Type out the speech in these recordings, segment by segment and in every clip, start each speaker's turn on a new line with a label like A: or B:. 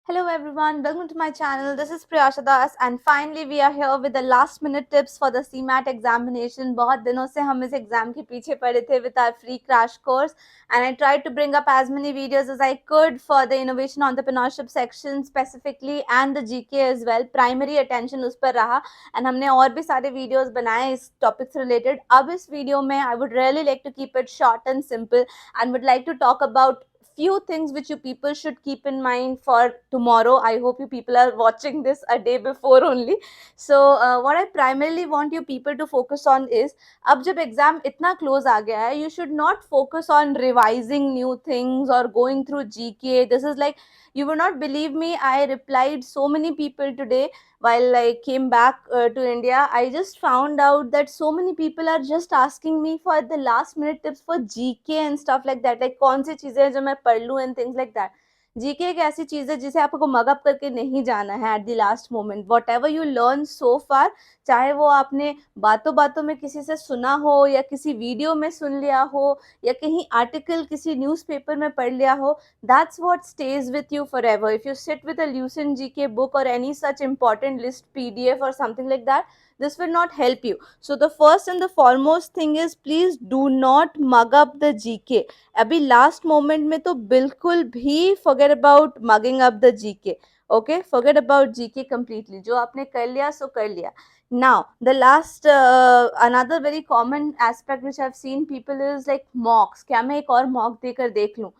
A: Hello everyone, welcome to my channel. This is Priyasha Das and finally we are here with the last minute tips for the CMAT examination. बहुत दिनों से हम इस exam के पीछे पड़े थे with our free crash course and I tried to bring up as many videos as I could for the innovation entrepreneurship section specifically and the GK as well. Primary attention उस पर रहा and हमने और भी सारे videos बनाए इस topic से related. अब इस video में I would really like to keep it short and simple and would like to talk about few things which you people should keep in mind for tomorrow. I hope you people are watching this a day before only. So what I primarily want you people to focus on is अब जब exam इतना close आ गया है, you should not focus on revising new things or going through GK. This is like, you will not believe me, I replied so many people today while I came back to India. I just found out that so many people are just asking me for the last minute tips for GK and stuff like that. Like कौन सी चीजें हैं जो मैं पढ़ लूं and things like that. GK एक ऐसी चीज है जिसे आपको मग अप करके नहीं जाना है at the last moment. Whatever you learn so far, चाहे वो आपने बातों बातों में किसी से सुना हो या किसी वीडियो में सुन लिया हो या कहीं आर्टिकल किसी न्यूज़पेपर में पढ़ लिया हो, that's what stays with you forever. If you sit with a Lucent GK book or any such important list PDF or something like that, this will not help you. So the first and the foremost thing is, please do not mug up the GK. अभी last moment में तो बिल्कुल भी forget about mugging up the GK. Okay, forget about GK completely. जो आपने कर लिया सो कर लिया. Now the last another very common aspect which I've seen people is like mocks. क्या मैं एक और mock देकर देख लूं?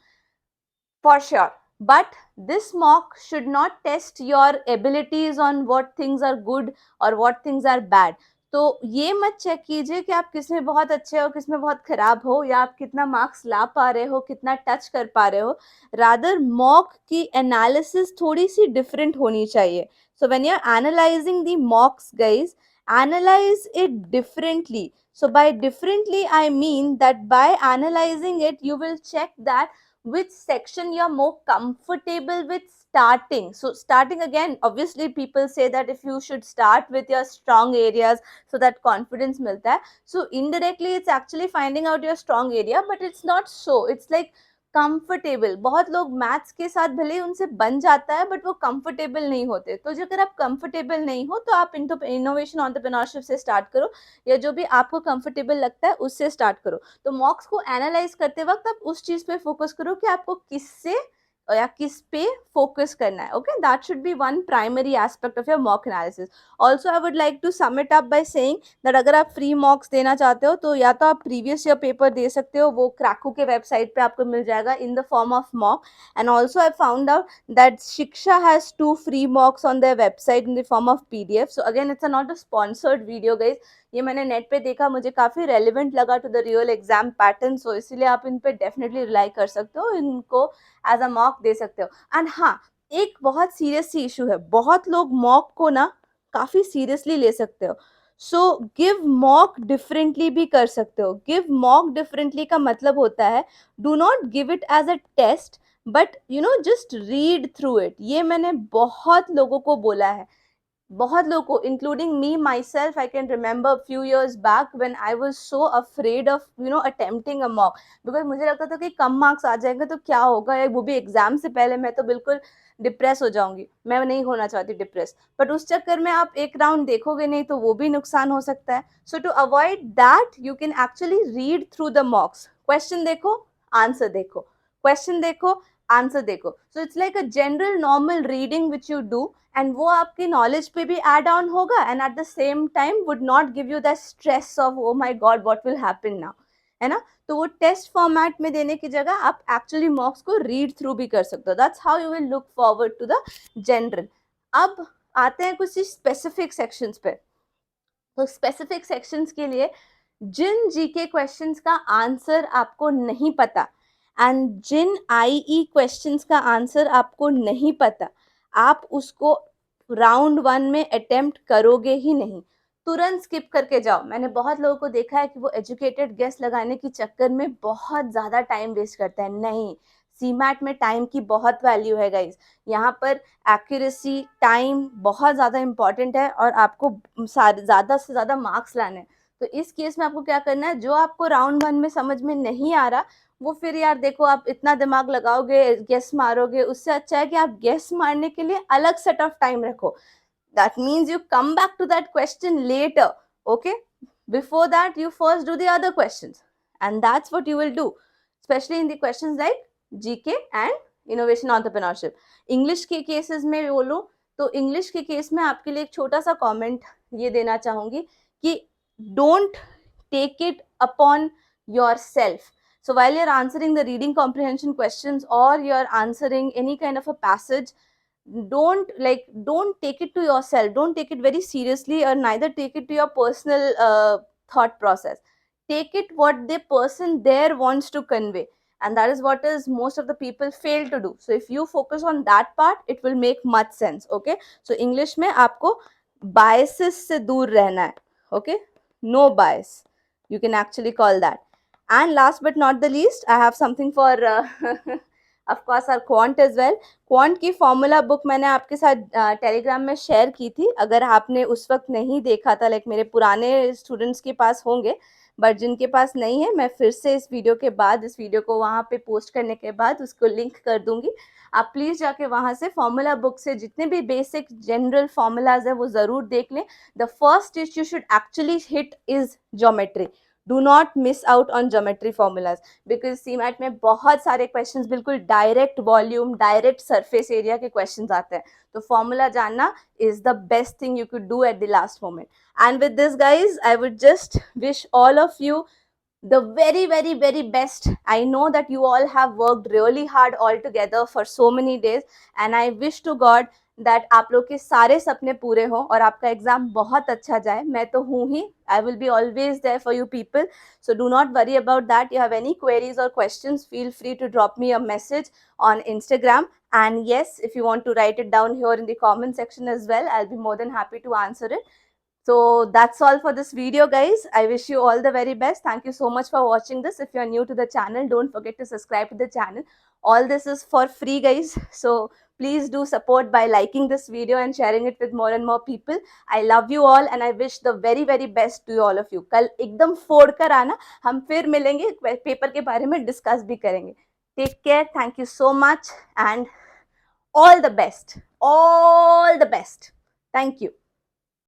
A: For sure, but this mock should not test your abilities on what things are good or what things are bad. तो ये मत चेक कीजिए कि आप किस में बहुत अच्छे हो, किस में बहुत खराब हो, या आप कितना मार्क्स ला पा रहे हो, कितना टच कर पा रहे हो. रादर मॉक की एनालिसिस थोड़ी सी डिफरेंट होनी चाहिए. So when you are analysing the mocks guys, analyze it differently. So by differently I mean that by analyzing it you will check that which section you're more comfortable with starting. So starting, again, obviously people say that if you should start with your strong areas so that confidence milta hai. So indirectly it's actually finding out your strong area, but it's not so. It's like comfortable. बहुत लोग maths के साथ भले ही उनसे बन जाता है but वो कंफर्टेबल नहीं होते. तो जो अगर आप कंफर्टेबल नहीं हो तो आप इनोवेशन एंटरप्रेन्योरशिप से स्टार्ट करो या जो भी आपको कंफर्टेबल लगता है उससे स्टार्ट करो. तो मॉक्स को एनालाइज करते वक्त आप उस चीज पे फोकस करो कि आपको किससे या किस पे फोकस करना है. Okay, that should be one primary aspect of your mock analysis. Also I would like to sum it up by saying that अगर आप फ्री मॉक्स देना चाहते हो तो या तो आप प्रीवियस ईयर पेपर दे सकते हो, वो क्रैको के वेबसाइट पे आपको मिल जाएगा in the form of mock. And also I found out that शिक्षा has 2 free mocks on their website in the form of PDF. So again, it's not a sponsored video guys. ये मैंने net पे देखा, मुझे काफ़ी relevant लगा to the real exam pattern. So इसीलिए आप इन पे डेफिनेटली रिलाई कर सकते हो, इनको एज अ मॉक दे सकते हो. एंड हाँ, एक बहुत सीरियस सी इशू है, बहुत लोग मॉक को ना काफ़ी सीरियसली ले सकते हो. सो गिव मॉक डिफरेंटली भी कर सकते हो. गिव मॉक डिफरेंटली का मतलब होता है, do not give it as a test but you know just read through it. ये मैंने बहुत लोगों को बोला है, बहुत लोगों को, including me my self. I can remember few years back when I was so afraid of attempting a mock, because मुझे लगता था कि कम मार्क्स आ जाएंगे तो क्या होगा, वो भी एग्जाम से पहले. मैं तो बिल्कुल डिप्रेस हो जाऊंगी, मैं नहीं होना चाहती डिप्रेस. बट उस चक्कर में आप एक राउंड देखोगे नहीं तो वो भी नुकसान हो सकता है. So to avoid that you can actually read through the mocks. Question देखो, आंसर देखो, क्वेश्चन देखो, आंसर देखो. So it's like a general normal reading which you do and वो आपकी नॉलेज पे भी एड ऑन होगा and at the same time would not give you the stress of oh my God what will happen now, है ना. तो वो test format में देने की जगह आप एक्चुअली मॉक्स को रीड थ्रू भी कर सकते हो. That's how you will look forward to the general. अब आते हैं कुछ स्पेसिफिक सेक्शंस पे. तो स्पेसिफिक सेक्शंस के लिए जिन जीके क्वेश्चंस का आंसर आपको नहीं पता एंड जिन आईई क्वेश्चंस का आंसर आपको नहीं पता, आप उसको राउंड 1 में अटेम्प्ट करोगे ही नहीं. तुरंत स्किप करके जाओ. मैंने बहुत लोगों को देखा है कि वो एजुकेटेड गेस लगाने के चक्कर में बहुत ज़्यादा टाइम वेस्ट करते हैं. नहीं, सीमैट में टाइम की बहुत वैल्यू है गाइज. यहाँ पर एक्यूरेसी, टाइम बहुत ज़्यादा इंपॉर्टेंट है और आपको ज़्यादा से ज़्यादा मार्क्स लाने हैं. तो इस केस में आपको क्या करना है, जो आपको राउंड 1 में समझ में नहीं आ रहा वो फिर यार देखो आप इतना दिमाग लगाओगे, गेस मारोगे, उससे अच्छा है कि आप गेस मारने के लिए अलग सेट ऑफ टाइम रखो. That means you come back to that question later. Okay, before that you first do the other questions, and that's what you will do, especially in the questions like GK and innovation entrepreneurship. English के cases में बोलूं तो English के case में आपके लिए एक छोटा सा comment ये देना चाहूंगी कि don't take it upon yourself. So while you're answering the reading comprehension questions or you're answering any kind of a passage, don't take it to yourself, don't take it very seriously, or neither take it to your personal thought process. Take it what the person there wants to convey, and that is what is most of the people fail to do. So if you focus on that part, it will make much sense. Okay, so English में आपको biases से दूर रहना है. Okay, no bias, you can actually call that. And last but not the least, I have something for of course our quant as well. Quant की formula book मैंने आपके साथ टेलीग्राम में शेयर की थी. अगर आपने उस वक्त नहीं देखा था, लाइक मेरे पुराने स्टूडेंट्स के पास होंगे, बट जिनके पास नहीं है, मैं फिर से इस वीडियो के बाद, इस वीडियो को वहाँ पे पोस्ट करने के बाद उसको लिंक कर दूंगी. आप प्लीज़ जाके वहाँ से फॉर्मूला बुक से जितने भी बेसिक जनरल फॉर्मूलाज है वो ज़रूर देख लें. The first test you should actually hit is geometry. Do not miss out on geometry formulas, because CMAT में बहुत सारे क्वेश्चंस बिल्कुल direct volume, direct surface area के क्वेश्चंस आते हैं. तो फॉर्मूला जानना is the best thing you could do at the last moment. And with this guys, I would just wish all of you the very very very best. I know that you all have worked really hard all together for so many days, and I wish to God that आप लोग के सारे सपने पूरे हों और आपका exam बहुत अच्छा जाए. मैं तो हूँ ही, I will be always there for you people, so do not worry about that. You have any queries or questions, feel free to drop me a message on Instagram, and yes, if you want to write it down here in the comment section as well, I'll be more than happy to answer it. So that's all for this video, guys. I wish you all the very best. Thank you so much for watching this. If you're new to the channel, don't forget to subscribe to the channel. All this is for free, guys. So please do support by liking this video and sharing it with more and more people. I love you all and I wish the very very best to all of you. कल एकदम फोड़ कर आना, हम फिर मिलेंगे, paper के बारे में डिस्कस भी करेंगे. Take care. Thank you so much and all the best. All the best. Thank you.